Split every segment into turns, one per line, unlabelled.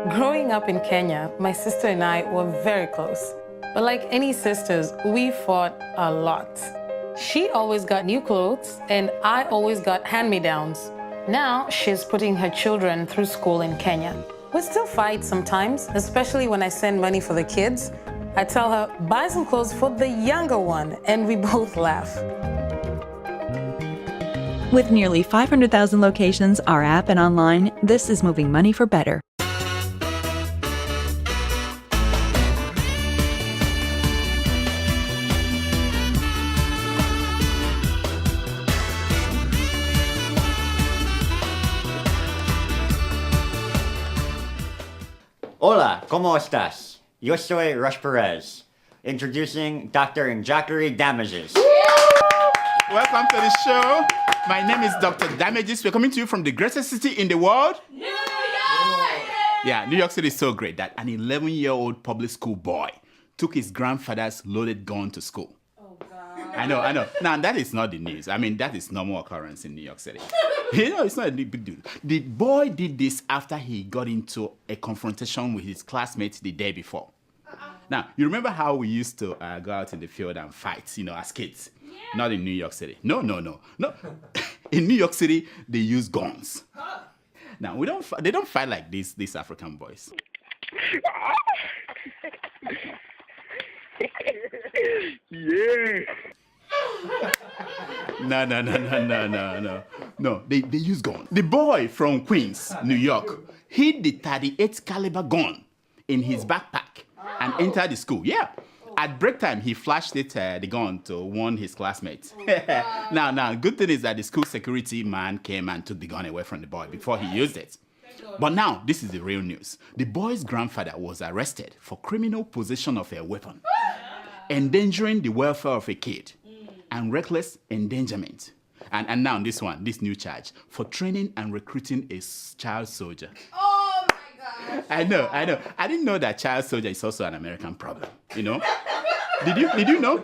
Growing up in Kenya, my sister and I were very close. But like any sisters, we fought a lot. She always got new clothes, and I always got hand-me-downs. Now, she's putting her children through school in Kenya. We still fight sometimes, especially when I send money for the kids. I tell her, buy some clothes for the younger one, and we both laugh.
With nearly 500,000 locations, our app and online, this is moving money for better.
Hola, ¿cómo estás? Yo soy Rush Perez, introducing Dr. Njakiri Damages.
Welcome to the show. My name is Dr. Damages. We're coming to you from the greatest city in the world.
New York!
Yeah, New York City is so great that an 11-year-old public school boy took his grandfather's loaded gun to school.
Oh, God.
I know. Now, that is not the news. I mean, that is normal occurrence in New York City. It's not a big deal. The boy did this after he got into a confrontation with his classmates the day before. Now, you remember how we used to go out in the field and fight, as kids? Yeah. Not in New York City. No. In New York City, they use guns. Huh. Now, they don't fight like these African boys.
Yeah.
No, they use guns. The boy from Queens, New York, hid the .38 caliber gun in his backpack and entered the school. Yeah. At break time, he flashed the gun to warn his classmates. Now, good thing is that the school security man came and took the gun away from the boy before he used it. But now, this is the real news. The boy's grandfather was arrested for criminal possession of a weapon, endangering the welfare of a kid, and reckless endangerment. And now this new charge, for training and recruiting a child soldier.
Oh, my God.
I know. I didn't know that child soldier is also an American problem, Did you know?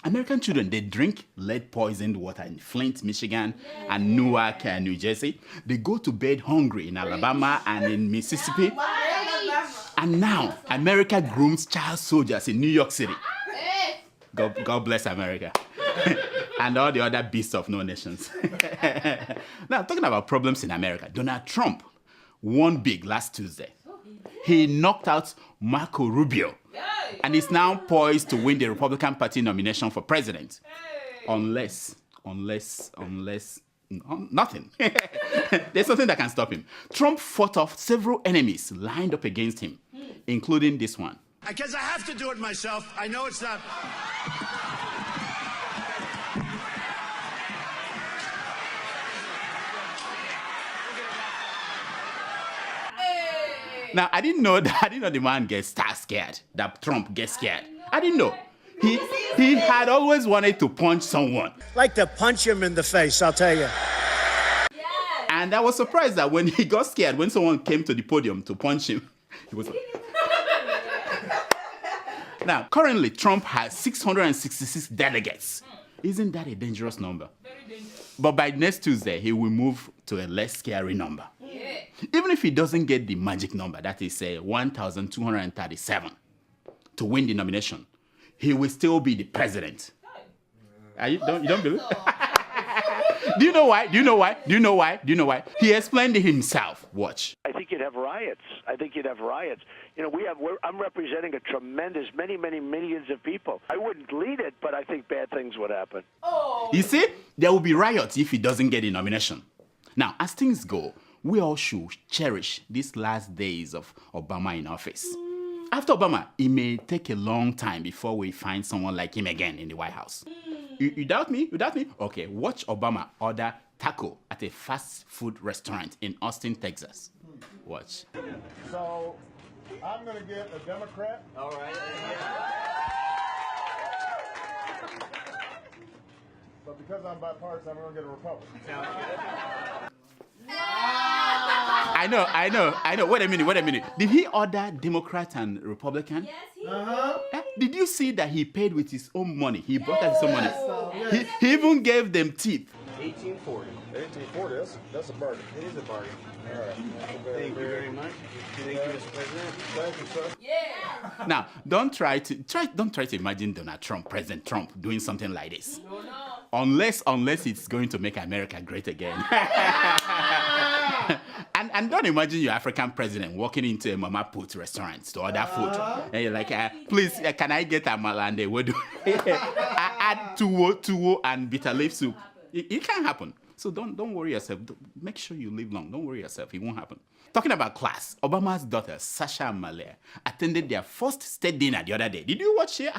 American children, they drink lead-poisoned water in Flint, Michigan, and Newark, New Jersey. They go to bed hungry in Alabama and in Mississippi. And now, America grooms child soldiers in New York City. God bless America. And all the other beasts of no nations. Now, talking about problems in America, Donald Trump won big last Tuesday. He knocked out Marco Rubio and is now poised to win the Republican Party nomination for president. Unless nothing. There's nothing that can stop him. Trump fought off several enemies lined up against him, including this one.
Because I have to do it myself. I know it's not.
Now, I didn't know the man gets scared, that Trump gets scared. I didn't know. He had always wanted to punch someone.
Like to punch him in the face, I'll tell you.
Yes.
And I was surprised that when he got scared, when someone came to the podium to punch him, he was like... Now, currently, Trump has 666 delegates. Isn't that a dangerous number?
Very dangerous.
But by next Tuesday, he will move to a less scary number.
Yeah.
Even if he doesn't get the magic number, that is 1,237, to win the nomination, he will still be the president. You don't believe? Do you know why? He explained it himself. Watch.
I think you'd have riots. I'm representing a tremendous, many millions of people. I wouldn't lead it, but I think bad things would happen.
Oh.
You see, there will be riots if he doesn't get the nomination. Now, as things go, we all should cherish these last days of Obama in office. After Obama, it may take a long time before we find someone like him again in the White House. You doubt me? Okay, watch Obama order taco at a fast food restaurant in Austin, Texas. Watch.
So, I'm going to get a Democrat.
All right.
But because I'm bipartisan, I'm going to get a Republican.
I know. Wait a minute. Did he order Democrat and Republican?
Yes, he did.
Did you see that he paid with his own money? He brought out his own money. He even gave them tip.
He
1840.
1840. That's a bargain.
It is a bargain.
All right.
Thank you very much. Thank you, Mr. President.
Thank you, sir.
Yeah.
Now, don't try to imagine Donald Trump, President Trump, doing something like this.
No, no.
Unless it's going to make America great again. and don't imagine your African president walking into a mama put restaurant to order food. And you're like, please, can I get amala? And they would add tuwo and bitter leaf soup. It can't happen. So don't worry yourself. Make sure you live long. Don't worry yourself. It won't happen. Talking about class, Obama's daughter, Sasha Malaya, attended their first state dinner the other day. Did you watch it?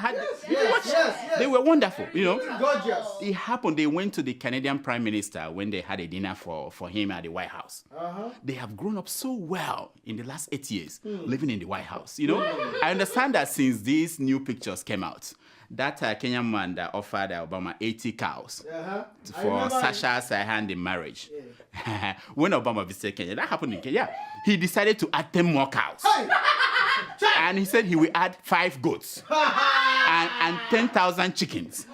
Yes.
They were wonderful, you know.
Gorgeous.
It happened. They went to the Canadian Prime Minister when they had a dinner for him at the White House. They have grown up so well in the last 8 years, living in the White House. You know, I understand that since these new pictures came out, that Kenyan man that offered Obama 80 cows for Sasha's hand in marriage. Yeah. When Obama visited Kenya, that happened in Kenya. He decided to add 10 more cows. Hey! And he said he will add 5 goats and 10,000 chickens.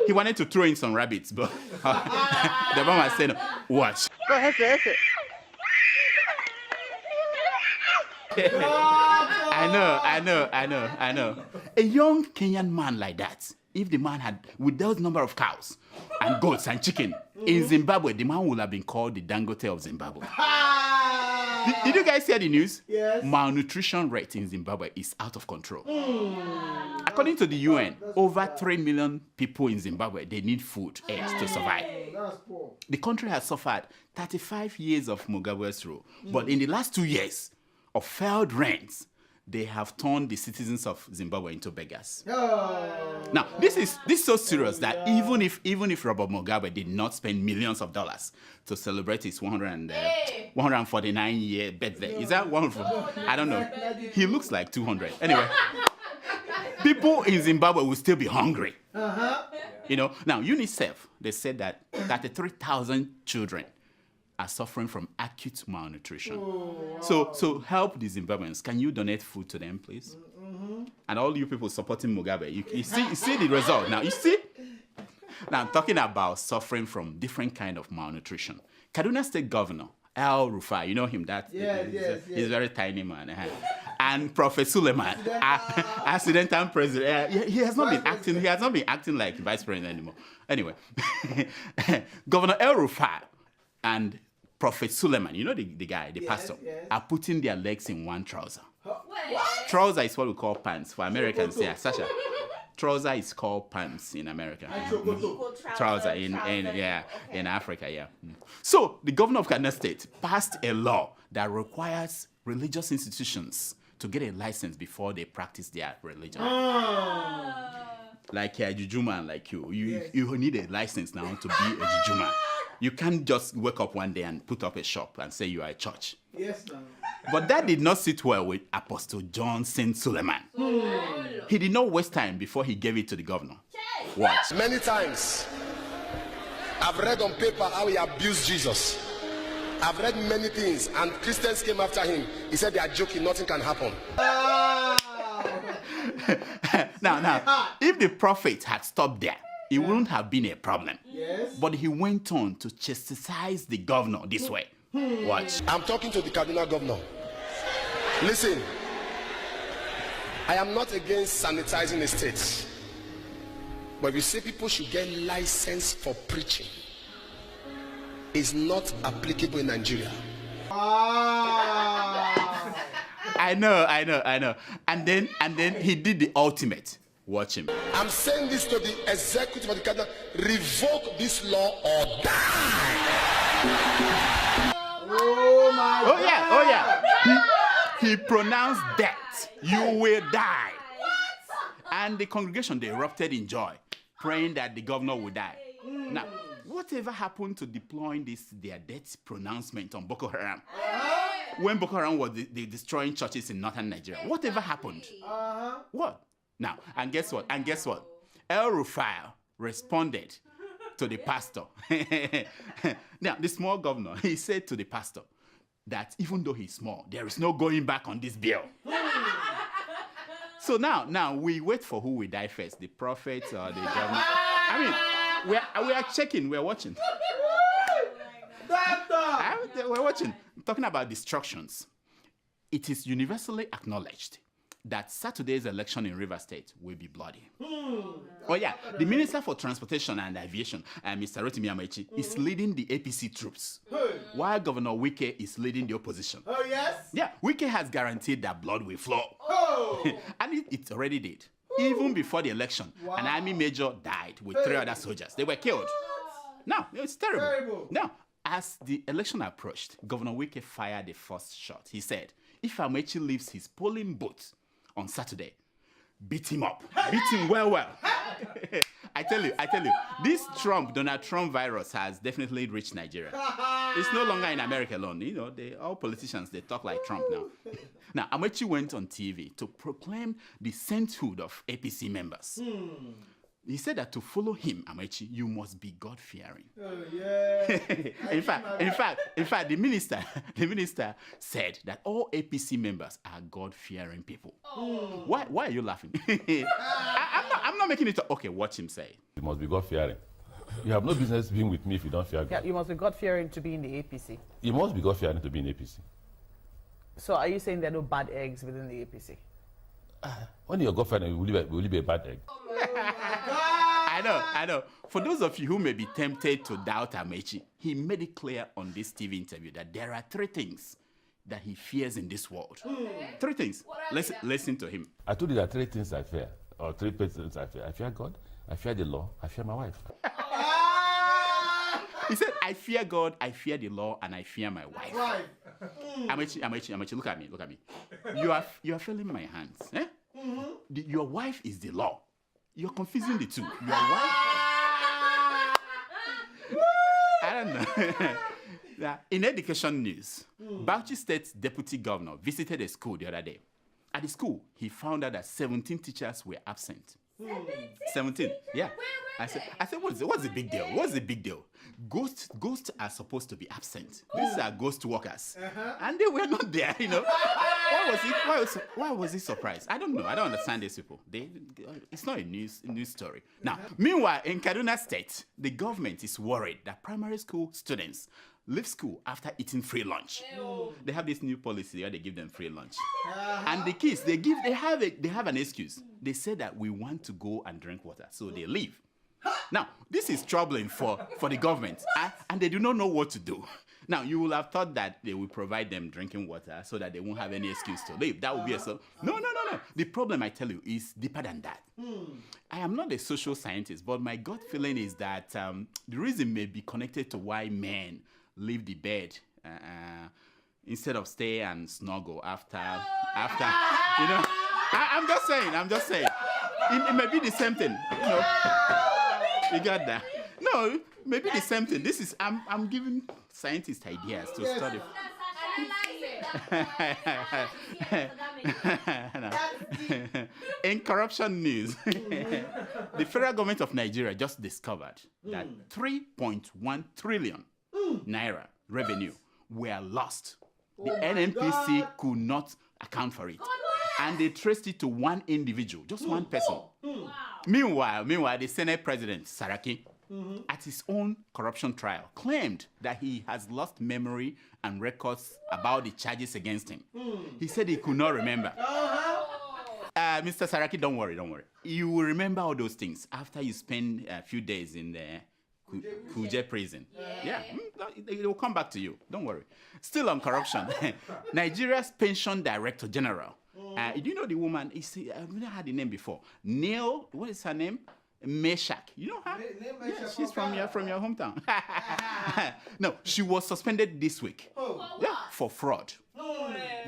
He wanted to throw in some rabbits, but the Obama said, watch.
Go ahead, sir.
I know. A young Kenyan man like that, if the man had, with those number of cows and goats and chicken, in Zimbabwe, the man would have been called the Dangote of Zimbabwe. Did you guys hear the news?
Yes.
Malnutrition rate in Zimbabwe is out of control. According to the UN, over 3 million people in Zimbabwe, they need food, eggs to survive.
That's poor.
The country has suffered 35 years of Mugabe's rule, but in the last 2 years of failed rains, they have turned the citizens of Zimbabwe into beggars. Now, this is so serious that even if Robert Mugabe did not spend millions of dollars to celebrate his 149-year birthday, is that 100? I don't know. He looks like 200. Anyway, people in Zimbabwe will still be hungry. You know. Now, UNICEF, they said that 33,000 children are suffering from acute malnutrition. So help the Zimbabweans. Can you donate food to them, please? And all you people supporting Mugabe, you see the result. Now, you see? Now, I'm talking about suffering from different kind of malnutrition. Kaduna State Governor, Rufai, you know him, he's a very tiny man. And Prophet Suleiman, accidental president, he has not been acting like vice president anymore. Anyway, Governor Rufai and Prophet Suleiman, you know the guy, the pastor, are putting their legs in one trouser. Trouser is what we call pants. For Americans, Sasha. Trouser is called pants in America. Trouser in Africa, So the governor of Kaduna State passed a law that requires religious institutions to get a license before they practice their religion. Like a jujuman like you need a license now to be a jujuman. You can't just wake up one day and put up a shop and say you are a church.
Yes, ma'am.
But that did not sit well with Apostle John St. Suleiman. He did not waste time before he gave it to the governor. Watch.
Many times, I've read on paper how he abused Jesus. I've read many things, and Christians came after him. He said they are joking, nothing can happen.
Now, if the prophet had stopped there, it wouldn't have been a problem.
Yes.
But he went on to chastise the governor this way. Watch.
I'm talking to the Kaduna governor. Listen, I am not against sanitizing the state. But if you say people should get license for preaching, it's not applicable in Nigeria.
I know. And then he did the ultimate. Watch him.
I'm saying this to the executive of the Kaduna: revoke this law or die.
Oh yeah. He pronounced death. You will die. And the congregation, they erupted in joy, praying that the governor would die. Now, whatever happened to deploying their death pronouncement on Boko Haram? When Boko Haram was destroying churches in northern Nigeria, whatever happened? What? Now, and guess what? El Rufai responded to the pastor. Now, the small governor, he said to the pastor that even though he's small, there is no going back on this bill. So now we wait for who will die first, the prophet or the governor. I mean, we are checking. We're watching. We're watching. Talking about destructions. It is universally acknowledged that Saturday's election in Rivers State will be bloody. Oh yeah, the Minister for Transportation and Aviation, Mr. Rotimi Amaechi, is leading the APC troops, while Governor Wike is leading the opposition.
Oh, yes?
Yeah, Wike has guaranteed that blood will flow.
Oh!
And it already did. Even before the election, an army major died with 3 other soldiers. They were killed. No, it's terrible. Now, as the election approached, Governor Wike fired the first shot. He said, if Amaechi leaves his polling booth on Saturday, beat him up. Beat him well. I tell you, this Donald Trump virus has definitely reached Nigeria. It's no longer in America alone. You know, all politicians, they talk like Trump now. Now, Amaechi went on TV to proclaim the sainthood of APC members. He said that to follow him, Amaechi, you must be God-fearing.
Oh, yeah.
in fact, the minister said that all APC members are God-fearing people. Oh. Why are you laughing? I'm not making it up. Okay, watch him say.
You must be God-fearing. You have no business being with me if you don't fear God.
Yeah, you must be God-fearing to be in the APC.
You must be God-fearing to be in APC.
So are you saying there are no bad eggs within the APC?
When you're God-fearing, will you be a bad egg?
I know. For those of you who may be tempted to doubt Amaechi, he made it clear on this TV interview that there are 3 things that he fears in this world. 3 things. Listen to him.
I told you there are 3 things I fear, or 3 things I fear. I fear God, I fear the law, I fear my wife.
He said, I fear God, I fear the law, and I fear my wife. Amaechi, look at me. You are feeling my hands. Eh? Your wife is the law. You're confusing the two. Your wife? I don't know. In education news, Bauchi State's deputy governor visited a school the other day. At the school, he found out that 17 teachers were absent. 17. Yeah. I said, what's the big deal? What's the big deal? Ghosts are supposed to be absent. These are ghost workers. And they were not there, you know. Why was he surprised? I don't know. I don't understand these people. It's not a news story. Now, meanwhile, in Kaduna State, the government is worried that primary school students leave school after eating free lunch. They have this new policy where they give them free lunch. And the kids, they have an excuse. They say that we want to go and drink water, so they leave. Now, this is troubling for the government, and they do not know what to do. Now, you will have thought that they will provide them drinking water so that they won't have any excuse to leave. That would be No. The problem, I tell you, is deeper than that. I am not a social scientist, but my gut feeling is that the reason may be connected to why men leave the bed instead of stay and snuggle after. You know, I'm just saying. It may be the same thing. You know, you got that? No, maybe the same thing. I'm giving scientists ideas to study. In corruption news, the federal government of Nigeria just discovered that 3.1 trillion naira revenue were lost. The NNPC could not account for it. And they traced it to one individual, just one person. Wow. Meanwhile, the Senate President, Saraki, at his own corruption trial, claimed that he has lost memory and records about the charges against him. He said he could not remember. Mr. Saraki, don't worry. You will remember all those things after you spend a few days in the Kuje prison. Yeah. It will come back to you. Don't worry. Still on corruption, Nigeria's pension director general. Do you know the woman? I've never had the name before. Neil, what is her name? Meshach. You know her? Yeah, she's from your hometown. No, she was suspended this week. Yeah, for fraud.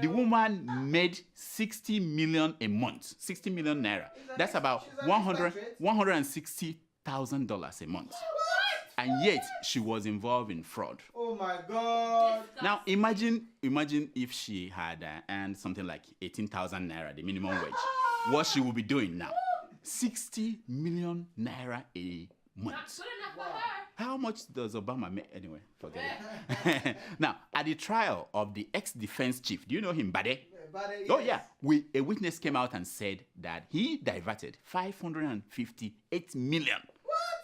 The woman made 60 million a month. 60 million naira. That's about $160,000 a month. And yet she was involved in fraud.
Oh my God!
Now imagine if she had earned something like 18,000 naira, the minimum wage. What she would be doing now? 60 million naira a month.
Not good enough for her.
How much does Obama make? Anyway, forget it. Now, at the trial of the ex-defense chief, do you know him, Bade?
Bade,
Oh yeah, a witness came out and said that he diverted 558 million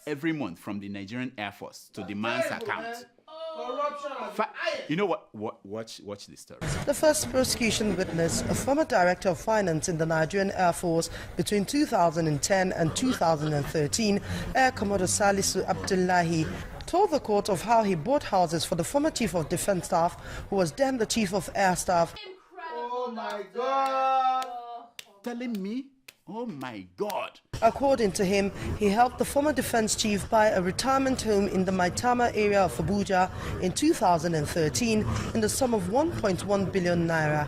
every month from the Nigerian Air Force to the man's account.
Corruption.
You know what? Watch this story.
The first prosecution witness, a former director of finance in the Nigerian Air Force between 2010 and 2013, Air Commodore Salisu Abdullahi, told the court of how he bought houses for the former chief of defense staff, who was then the chief of air staff.
Oh my God.
Telling me, oh my God.
According to him, he helped the former defense chief buy a retirement home in the Maitama area of Abuja in 2013 in the sum of 1.1 billion naira.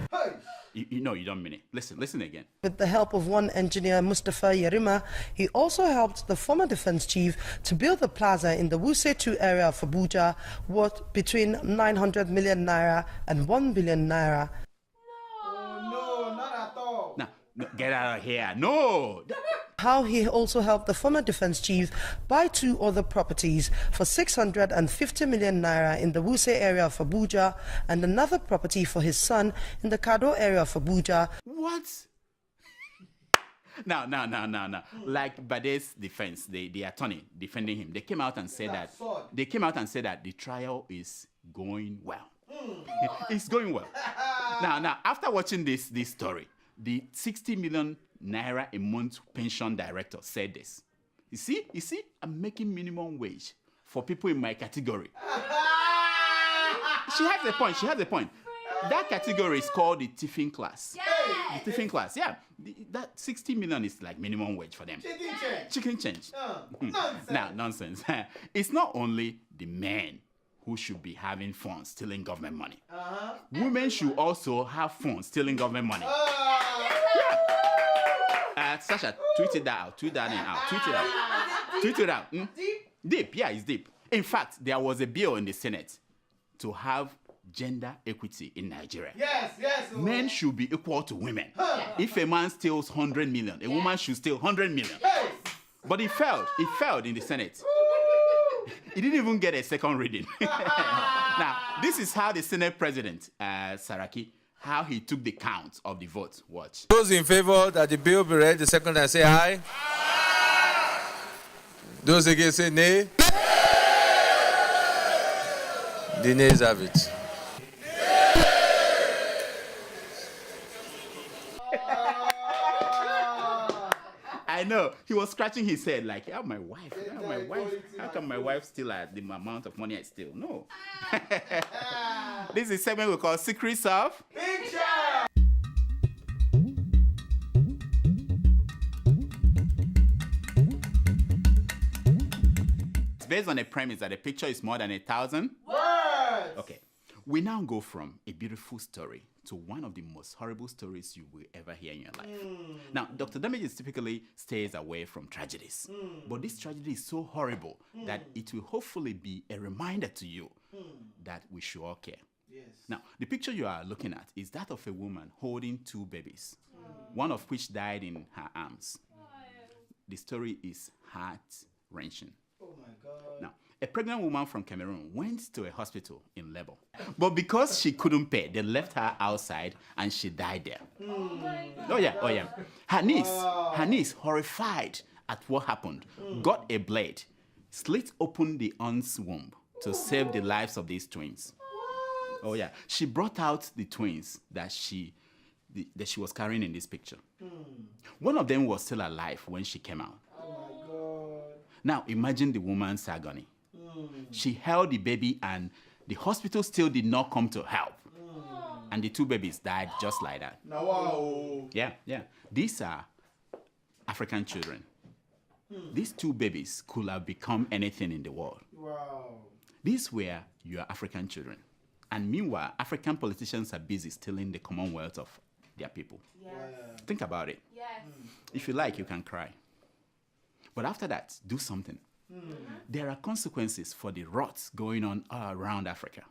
You know you don't mean it. Listen again.
With the help of one engineer, Mustafa Yerima, he also helped the former defense chief to build a plaza in the Wuse 2 area of Abuja worth between 900 million naira and 1 billion naira.
No, not at all.
No, get out of here. No.
How he also helped the former defense chief buy 2 other properties for 650 million naira in the Wuse area of Abuja and another property for his son in the Kado area of Abuja.
What? No. Like Bade's defense, the attorney defending him, they came out and said that the trial is going well. It's going well. Now, after watching this story, the 60 million naira a month pension director said this. You see, I'm making minimum wage for people in my category. She has a point. That category is called the tiffin class.
Yes.
The tiffin class, yeah. That 60 million is like minimum wage for them. Chicken change.
Nonsense.
Nonsense. It's not only the men who should be having fun stealing government money. Women should also have fun stealing government money. Sasha, tweet it out. Tweet it out. Deep, yeah, it's deep. In fact, there was a bill in the Senate to have gender equity in Nigeria.
Yes.
Men should be equal to women. If a man steals 100 million, a woman should steal 100 million. But it failed in the Senate. It didn't even get a second reading. Now, this is how the Senate President, Saraki, how he took the count of the vote. Watch.
Those in favor that the bill be read the second time say aye. Those against say nay. The nays have it.
I know. He was scratching his head like, how come my wife still at the amount of money I steal? No. This is a segment we call Secrets of
Picture.
It's based on a premise that a picture is more than 1,000
words.
Okay. We now go from a beautiful story to one of the most horrible stories you will ever hear in your life. Now, Dr. Damages typically stays away from tragedies. But this tragedy is so horrible that it will hopefully be a reminder to you that we should all care.
Yes.
Now, the picture you are looking at is that of a woman holding 2 babies, one of which died in her arms. The story is heart-wrenching.
Oh my God.
Now, a pregnant woman from Cameroon went to a hospital in labor. But because she couldn't pay, they left her outside and she died there. Oh yeah. Her niece, horrified at what happened, got a blade, slit open the aunt's womb to save the lives of these twins. Oh yeah. She brought out the twins that she was carrying in this picture. One of them was still alive when she came out. Now, imagine the woman's agony. She held the baby and the hospital still did not come to help. And the 2 babies died just like that.
Wow.
Yeah. These are African children. These 2 babies could have become anything in the world.
Wow.
These were your African children. And meanwhile, African politicians are busy stealing the commonwealth of their people.
Yes.
Think about it.
Yes.
If you like, you can cry. But after that, do something. There are consequences for the rot going on all around Africa.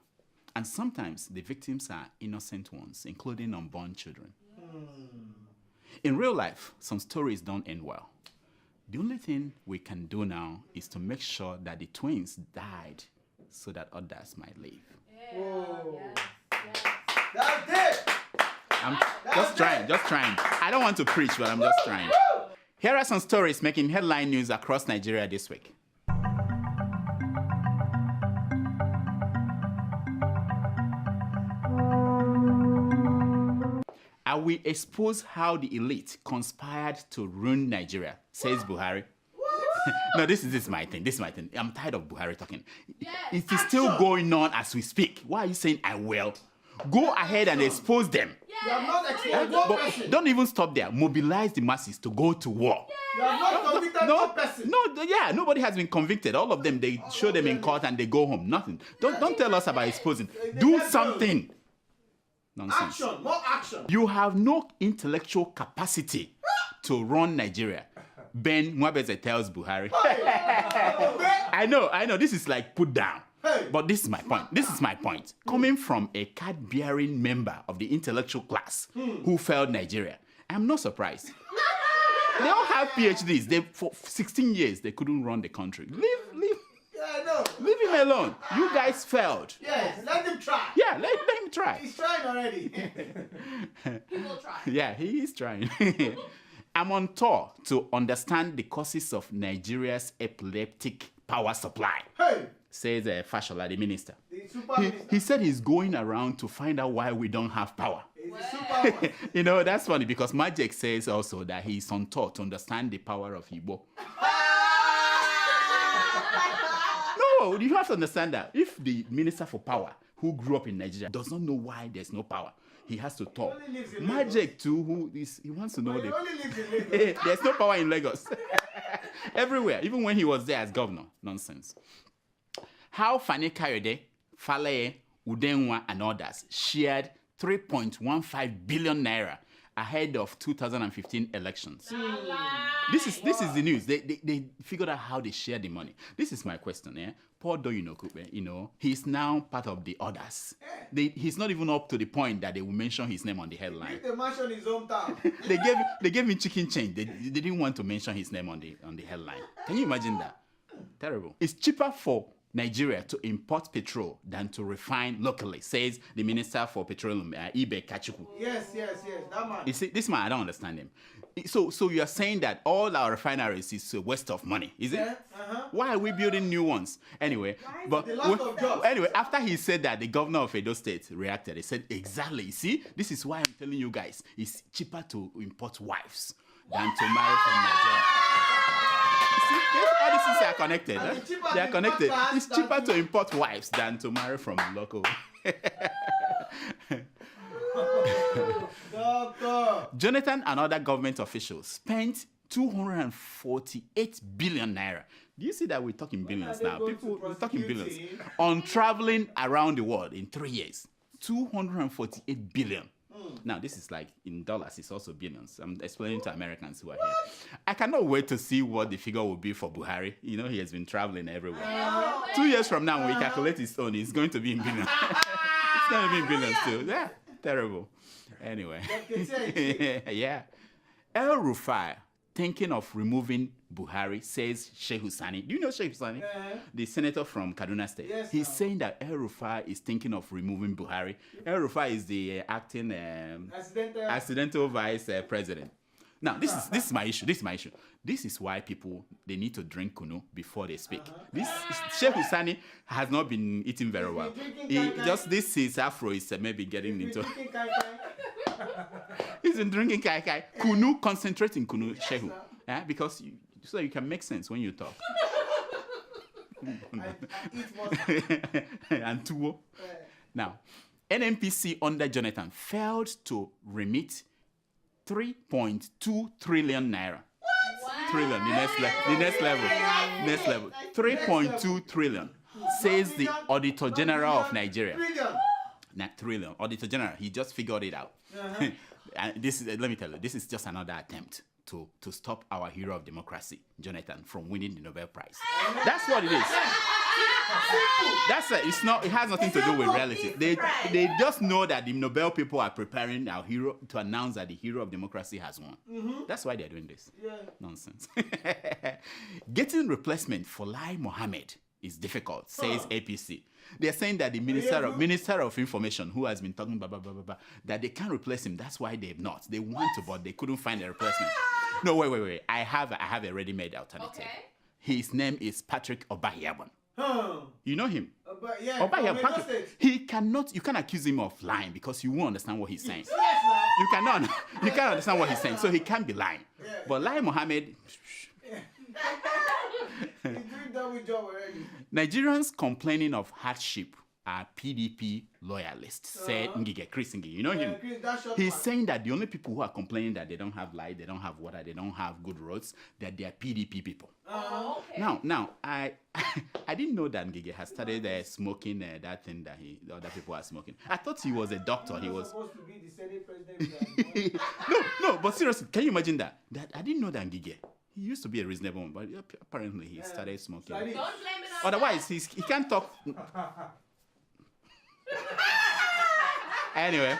And sometimes the victims are innocent ones, including unborn children. In real life, some stories don't end well. The only thing we can do now is to make sure that the twins died so that others might live.
Whoa.
Yes.
That's it.
I'm just trying. I don't want to preach, but I'm just trying. Here are some stories making headline news across Nigeria this week. I will expose how the elite conspired to ruin Nigeria, says Buhari. No, this is my thing. This is my thing. I'm tired of Buhari talking. It is still going on as we speak. Why are you saying I will? Go ahead and expose them.
You have not exposed one
But
person.
don't even stop there. Mobilize the masses to go to war.
You have not convicted one person.
Nobody has been convicted. All of them, they show them in court and they go home. Nothing. Don't tell us about exposing. Do something. Nonsense.
Action, more action.
You have no intellectual capacity to run Nigeria. Ben Mwabeze tells Buhari. I know. This is like put down. But this is my point. Coming from a card-bearing member of the intellectual class who failed Nigeria, I'm not surprised. They all have PhDs. For 16 years, they couldn't run the country. Leave him alone. You guys failed.
Yes, let him try.
Yeah, let him try.
He's trying already.
He will try.
Yeah, he is trying. I'm on tour to understand the causes of Nigeria's epileptic power supply, says Fashola, the minister. He said he's going around to find out why we don't have power. You know, that's funny because Magic says also that he's on tour to understand the power of Igbo. No, you have to understand that if the minister for power who grew up in Nigeria does not know why there's no power, he has to talk. Magic too, he wants to know there's no power in Lagos. Everywhere, even when he was there as governor. Nonsense. How Fani Kayode, Falaye, Udenwa, and others shared 3.15 billion naira ahead of 2015 elections. This is the news. They figured out how they share the money. This is my question. Paul Doyunokupe, he's now part of the others. He's not even up to the point that they will mention his name on the headline.
They mention his hometown.
They gave him chicken change. They didn't want to mention his name on the headline. Can you imagine that? Terrible. It's cheaper for Nigeria to import petrol than to refine locally, says the Minister for Petroleum, Ibe Kachuku.
Yes, that man.
You see, this man, I don't understand him. So you are saying that all our refineries is a waste of money, is it? Why are we building new ones? Anyway, after he said that, the governor of Edo State reacted. He said, exactly, see, this is why I'm telling you guys, it's cheaper to import wives than to marry from Nigeria. All these things are connected. They are connected. It's cheaper to import wives than to marry from local. Jonathan and other government officials spent 248 billion naira. Do you see that we're talking billions now? People are talking billions on traveling around the world in 3 years. 248 billion. Now, this is like in dollars, it's also billions. I'm explaining to Americans who are here. I cannot wait to see what the figure will be for Buhari. He has been traveling everywhere. 2 years from now, when we calculate his own, it's going to be in billions. It's going to be in billions too. Yeah, terrible. Anyway. Yeah. El Rufai, thinking of removing Buhari, says Sheikh Husani. Do you know Sheikh Husani? The senator from Kaduna State. Yes, he's saying that El Rufai is thinking of removing Buhari. El Rufai is the acting accidental vice president. Now, this is my issue. This is why people, they need to drink kunu before they speak. This Sheikh Husani has not been eating very well. His afro is maybe getting into. He's been drinking kai kai. Kunu, concentrating kunu, Shehu. Because so you can make sense when you talk. And tuwo. Now, NNPC under Jonathan failed to remit 3.2 trillion naira. Trillion, the next level. 3.2 trillion, says the Auditor General of Nigeria. Not trillion, Auditor General. He just figured it out. And let me tell you, this is just another attempt to stop our hero of democracy, Jonathan, from winning the Nobel Prize. That's what it is. It's not. It has nothing to do with reality. They just know that the Nobel people are preparing our hero to announce that the hero of democracy has won. That's why they're doing this. Nonsense. Getting replacement for Lai Mohammed is difficult, says APC. They're saying that the Minister of Information, who has been talking that they can't replace him. That's why they've not. They want to, but they couldn't find a replacement. No, wait. I have a ready-made alternative. Okay. His name is Patrick Obahiabon. You know him? Obahiabon. You can't accuse him of lying because you won't understand what he's saying. you cannot understand what he's saying. So he can't be lying. But Lai Mohammed,
He's doing double job already.
Nigerians complaining of hardship are PDP loyalists, said Ngige, Chris Ngige. You know him? He's saying that the only people who are complaining that they don't have light, they don't have water, they don't have good roads, that they are PDP people.
Okay.
Now, I didn't know that Ngige has started smoking that thing that the other people are smoking. I thought he was a doctor. He was
supposed to be the Senate president.
no, but seriously, can you imagine that? I didn't know that Ngige. He used to be a reasonable one, but apparently he started smoking.
Don't blame it on
Otherwise, he can't talk. Anyway,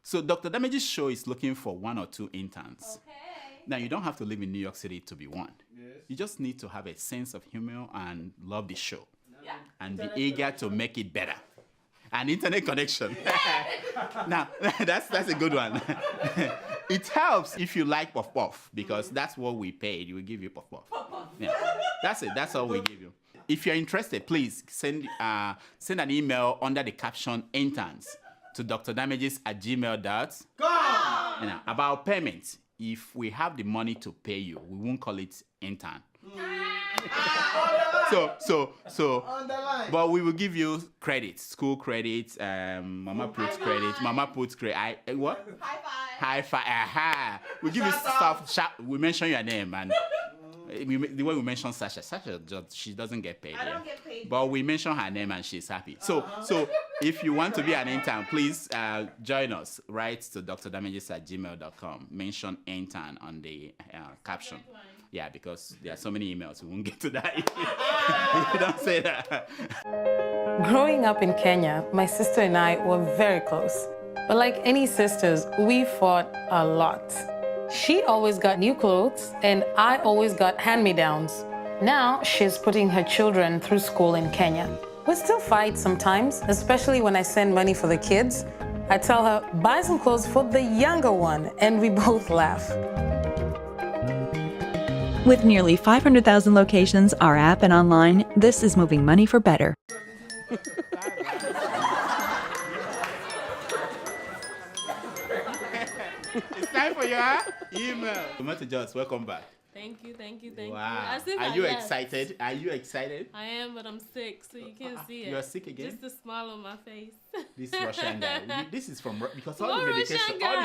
so Dr. Damage's show is looking for 1 or 2 interns.
Okay.
Now, you don't have to live in New York City to be one. Yes. You just need to have a sense of humor and love the show.
Yeah.
And be eager to make it better. An internet connection. Now, that's a good one. It helps if you like puff puff, because that's what we paid. We give you puff puff. Yeah. That's it. That's all we give you. If you're interested, please send an email under the caption interns to drdamages@gmail.com. You know, about payment. If we have the money to pay you, we won't call it intern. But we will give you credits, school credits, Mama puts credit, Mama puts credit. What? High five. Aha. We give you stuff. We mention your name and. The way we mention Sasha, she doesn't get paid.
I don't get paid.
But we mention her name and she's happy. So if you want to be an intern, please join us. Write to drdamages@gmail.com. Mention intern on the caption. Yeah, because there are so many emails, we won't get to that if you don't say that.
Growing up in Kenya, my sister and I were very close. But like any sisters, we fought a lot. She always got new clothes, and I always got hand-me-downs. Now she's putting her children through school in Kenya. We still fight sometimes, especially when I send money for the kids. I tell her, buy some clothes for the younger one, and we both laugh.
With nearly 500,000 locations, our app and online, this is moving money for better.
It's time for your email. Tomato Jones, welcome back.
Thank you.
Wow. Are you excited? Are you excited?
I am, but I'm sick, so you can't see it.
You're sick again?
Just a smile on my face.
This Russian guy. This is from because all the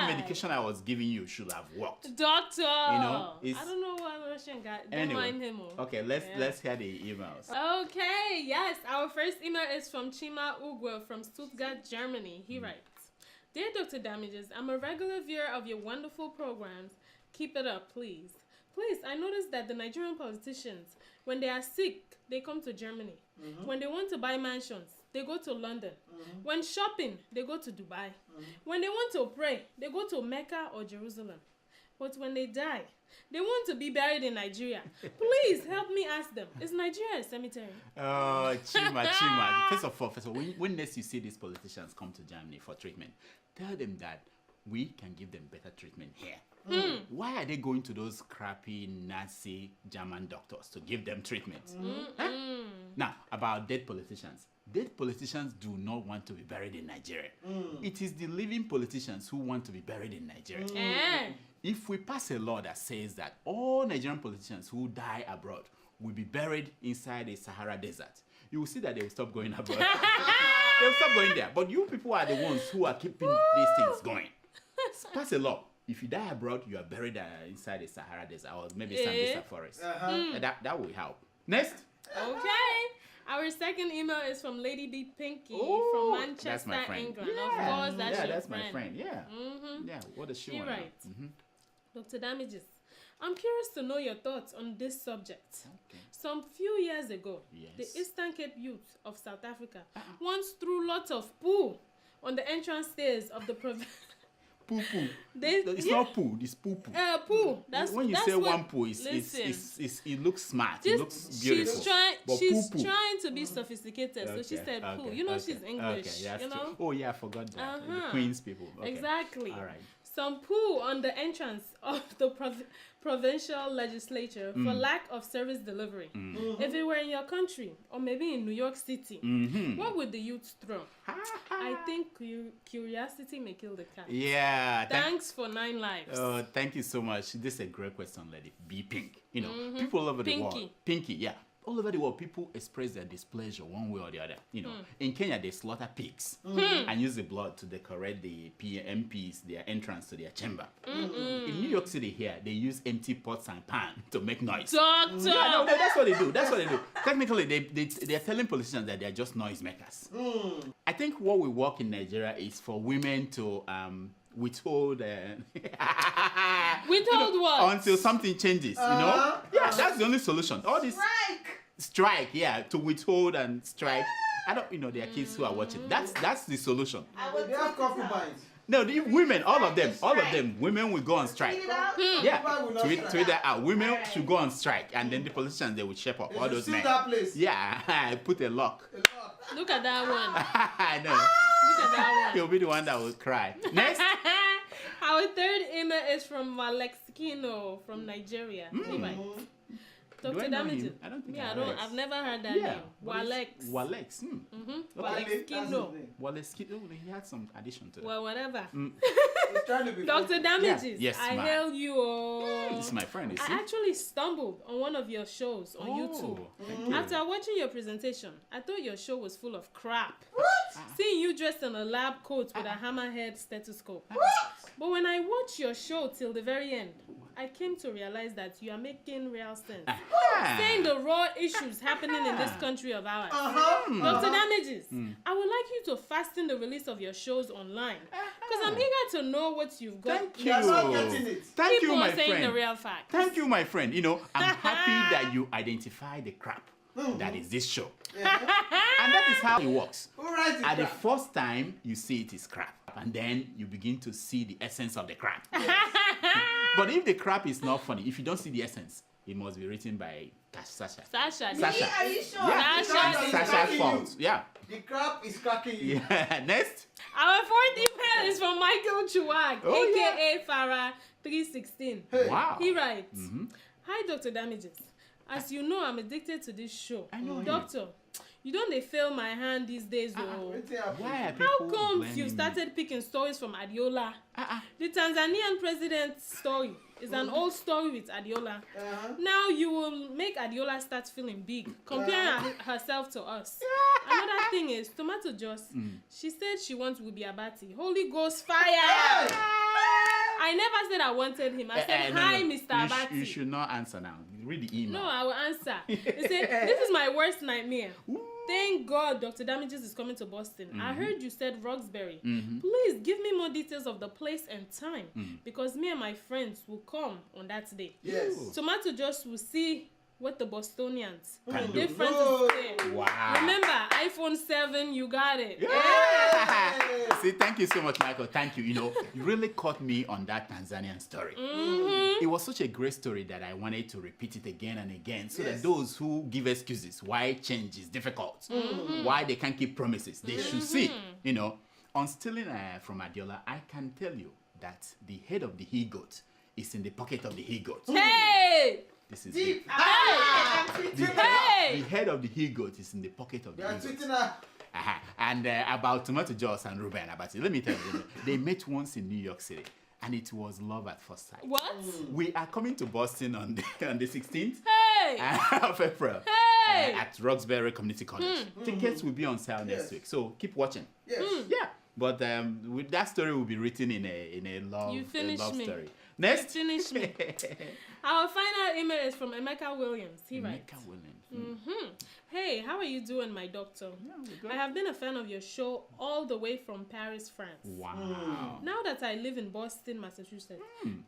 medication I was giving you should have worked.
Doctor.
You know,
I don't know why Russian guy. Don't
anyway,
mind him.
Okay, let's hear the emails.
Okay, yes. Our first email is from Chima Ugwe from Stuttgart, Germany. He writes, "Dear Dr. Damages, I'm a regular viewer of your wonderful programs. Keep it up, please. Please, I noticed that the Nigerian politicians, when they are sick, they come to Germany. Mm-hmm. When they want to buy mansions, they go to London. Mm-hmm. When shopping, they go to Dubai. Mm-hmm. When they want to pray, they go to Mecca or Jerusalem. But when they die, they want to be buried in Nigeria. Please help me ask them. Is Nigeria a cemetery?"
Oh, Chima. First of all, when next you see these politicians come to Germany for treatment, tell them that we can give them better treatment here. Why are they going to those crappy Nazi German doctors to give them treatment? Huh? Now, about dead politicians. Dead politicians do not want to be buried in Nigeria. It is the living politicians who want to be buried in Nigeria. If we pass a law that says that all Nigerian politicians who die abroad will be buried inside the Sahara desert, you will see that they will stop going abroad. They will stop going there. But you people are the ones who are keeping these things going. Pass a law. If you die abroad, you are buried inside the Sahara desert or maybe Sambisa forest. That will help. Next.
Okay. Our second email is from Lady D Pinky from Manchester, England.
Yeah.
Of course, that's
my friend. Yeah.
Mm-hmm.
Yeah. What does she want?
She writes, Dr. Damages, I'm curious to know your thoughts on this subject. Okay. Some few years ago, the Eastern Cape youth of South Africa once threw lots of poo on the entrance stairs of the province.
Poo-poo. It's not poo, it's poo-poo.
Poo.
When you say one poo, it looks smart, it looks beautiful.
She's trying to be sophisticated, so she said poo. You know she's English,
Okay, that's true. Oh yeah, I forgot that. The Queen's people. Okay.
Exactly.
All right.
some poo on the entrance of the provincial legislature for lack of service delivery. If it were in your country, or maybe in New York City, what would the youth throw? I think curiosity may kill the cat.
Yeah.
Thanks for 9 lives.
Oh, thank you so much. This is a great question, lady. Be pink. You know, people all over the world. Pinky, yeah. All over the world, people express their displeasure one way or the other. You know, in Kenya, they slaughter pigs and use the blood to decorate the MPs, their entrance to their chamber. In New York City here, they use empty pots and pans to make noise.
Doctor!
Yeah, no, that's what they do. That's what they do. Technically, they're telling politicians that they're just noise makers. I think what we work in Nigeria is for women to withhold
withhold what?
Until something changes, you know? Yeah, that's the only solution. All this strike, yeah, to withhold and strike. I don't, you know, there are kids who are watching. That's the solution.
They have concubines.
No, the women, all of them, women will go on strike. Yeah, tweet that out. Women should go on strike, and then the politicians, they will shape up all those men.
That place.
Yeah, put a lock.
Look at that one.
I know.
Look at that one.
He'll be the one that will cry. Next.
Our third email is from Malexkino from Nigeria. Dr. Damages.
I don't think
I've never heard that name. Walex.
Walex.
Walexkino.
Walexkino. He had some addition to that.
Well, whatever.
He's trying to be
Dr. Damages.
Yes,
I hail you.
This is my friend.
I actually stumbled on one of your shows on YouTube.
Thank you.
After watching your presentation, I thought your show was full of crap. Seeing you dressed in a lab coat with a hammerhead stethoscope. But when I watched your show till the very end, I came to realize that you are making real sense. Saying the raw issues happening in this country of ours. Dr. Damages, I would like you to fasten the release of your shows online. Because I'm eager to know what you've got.
Thank you. Thank you, my friend.
People are saying the real facts.
Thank you, my friend. You know, I'm happy that you identify the crap that is this show. And that is how it works. At the first time, you see it is crap. And then you begin to see the essence of the crap. But if the crap is not funny, if you don't see the essence, it must be written by Sasha.
Sasha.
Are you sure?
Yeah.
Sasha's fault. Yeah.
The crap is cracking you.
Yeah. Next.
Our fourth email is from Michael Chuag, aka Farah 316.
Wow.
He writes, Hi, Dr. Damages. As you know, I'm addicted to this show.
I know.
Doctor, you don't they fail my hand these days, though.
Why are
How
people
come
blaming
you started picking stories from Adeola? The Tanzanian president's story is an old story with Adeola. Now you will make Adeola start feeling big, comparing herself to us. Another thing is, Tomato Joss, she said she wants Wubi Abati. Holy Ghost fire! I never said I wanted him. I said, hi, Mr. Abati.
You should not answer now. Read the email.
No, I will answer. He said, this is my worst nightmare. Thank God Dr. Damages is coming to Boston. I heard you said Roxbury. Please give me more details of the place and time because me and my friends will come on that day.
Yes.
Tomato Joss will see what the Bostonians
Can
difference
do.
is there.
Wow.
Remember, iPhone 7, you got it.
Yeah. See, thank you so much, Michael. Thank you. You know, you really caught me on that Tanzanian story. It was such a great story that I wanted to repeat it again and again so that those who give excuses why change is difficult, why they can't keep promises, they should see. You know, on stealing from Adeola, I can tell you that the head of the he-goat is in the pocket of the he-goat.
Hey!
This is
Deep.
Hey!
The head of the he-goat is in the pocket of the he-goat. And about Tomato Joss and Ruben Abati, let me tell you, they met once in New York City, and it was love at first sight.
What?
We are coming to Boston on the 16th of April at Roxbury Community College. Tickets will be on sale next week, so keep watching.
Yes.
Yeah, but with that story will be written in a love story. Next.
You finish me. Our final email is from Emeka Williams. He writes,
Williams.
Hey, how are you doing, my doctor? I have been a fan of your show all the way from Paris, France.
Wow.
Now that I live in Boston, Massachusetts,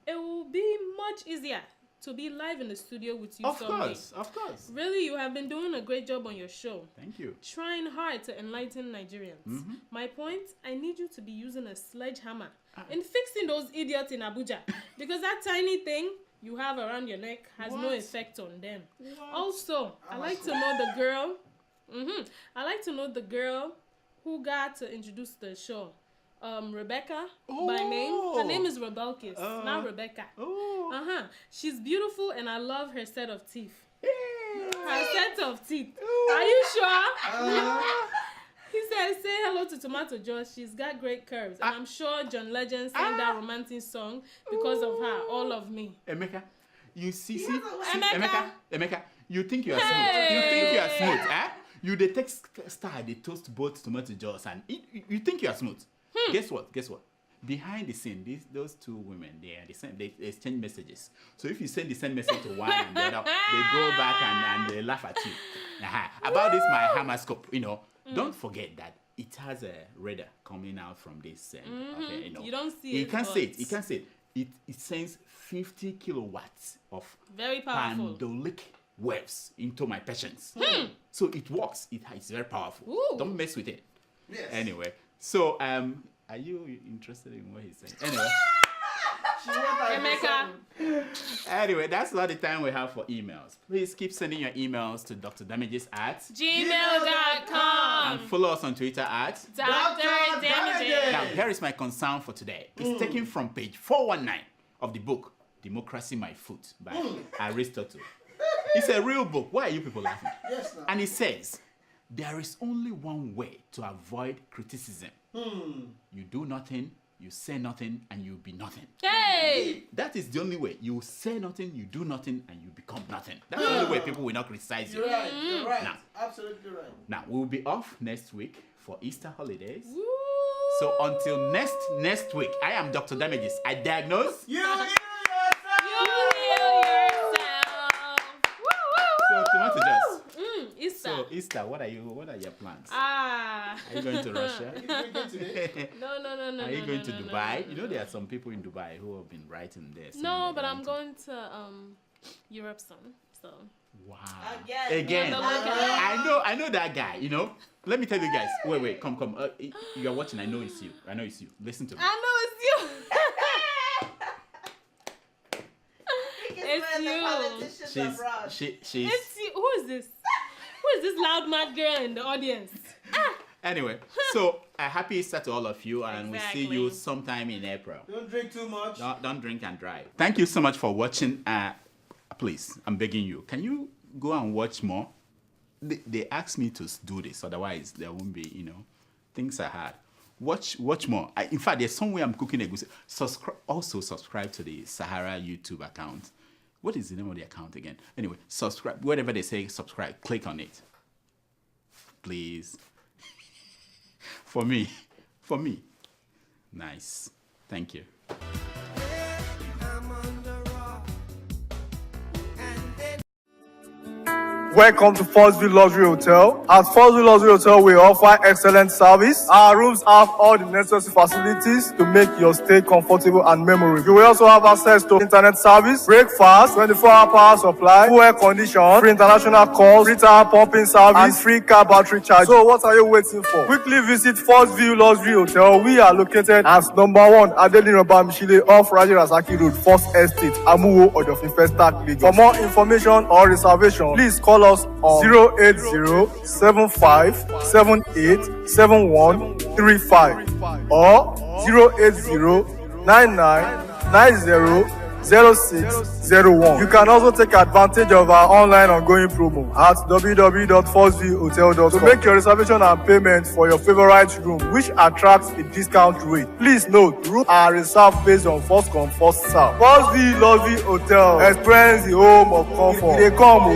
it will be much easier to be live in the studio with you someday.
Of course.
Really, you have been doing a great job on your show.
Thank you.
Trying hard to enlighten Nigerians. My point, I need you to be using a sledgehammer in fixing those idiots in Abuja because that tiny thing you have around your neck has no effect on them. Also, I like to know the girl. I like to know the girl who got to introduce the show. Rebecca by name. Her name is Rebelkis, not Rebecca. She's beautiful and I love her set of teeth. Her set of teeth. Are you sure? He said, say hello to Tomato Josh. She's got great curves. And I'm sure John Legend sang that romantic song because of her. All of me.
Emeka, you see, Emeka, you think you are smooth. You think you are smooth, eh? You the text star, they toast both Tomato Josh and you think you are smooth. Guess what? Behind the scene, those two women, they exchange messages. So if you send the same message to one and the other, they go back and they laugh at you. About this, my hammer scope, don't forget that it has a radar coming out from this. Okay,
You don't see
you
it.
Can't say it. It sends 50 kilowatts of
very powerful
pendulum waves into my patients. So it works. It's very powerful.
Ooh.
Don't mess with it.
Yes.
Anyway, so are you interested in what he's saying? Anyway.
Emeka.
Anyway, that's all the time we have for emails. Please keep sending your emails to
drDamages@gmail.com.
and follow us on Twitter at
Dr. Damages.
Now, here is my concern for today. It's taken from page 419 of the book Democracy My Foot by Aristotle. It's a real book. Why are you people laughing?
Yes, no.
And it says, there is only one way to avoid criticism. You do nothing, you say nothing, and you be nothing.
Hey!
That is the only way. You say nothing, you do nothing, and you become nothing. That's the only way people will not criticize you.
You're right. You're right.
Now,
Absolutely right.
Now, we'll be off next week for Easter holidays.
Woo!
So until next week, I am Dr. Damages. I diagnose.
You heal yourself.
So Tomato Josh.
Easter.
So Easter, what are your plans?
Are
you going to Russia?
No.
Are you going to Dubai? You know there are some people in Dubai who have been writing this.
No, but I'm going to Europe soon. So.
Wow.
Again.
I know that guy. Let me tell you guys. Wait. Come. You are watching. I know it's you. Listen to me.
I know it's you. It's you.
She's.
It's you. Who is this? Who is this loud mad girl in the audience?
Anyway, so happy Easter to all of you, and we'll see you sometime in April.
Don't drink too much.
Don't drink and drive. Thank you so much for watching. Please, I'm begging you. Can you go and watch more? They asked me to do this, otherwise there won't be. Things are hard. Watch more. In fact, there's somewhere I'm cooking a goose. Subscribe to the Sahara YouTube account. What is the name of the account again? Anyway, subscribe. Whatever they say, subscribe. Click on it. Please. For me. Nice. Thank you.
Welcome to First View Luxury Hotel. At First View Luxury Hotel, we offer excellent service. Our rooms have all the necessary facilities to make your stay comfortable and memorable. You will also have access to internet service, breakfast, 24-hour power supply, full air condition, free international calls, free tire pumping service, and free car battery charge. So what are you waiting for? Quickly visit First View Luxury Hotel. We are located at number 1 Adeola Bamishile off Raji Rasaki Road, First Estate, Amuwo, Odofin Festac, Lagos. For more information or reservation, please call us on 080-7578-7135 or 080-9990-0601. You can also take advantage of our online ongoing promo at www.firstviewhotel.com to make your reservation and payment for your favorite room, which attracts a discount rate. Please note, rooms are reserved based on first come, first serve. First View Luxury Hotel. Experience the home of comfort. They come.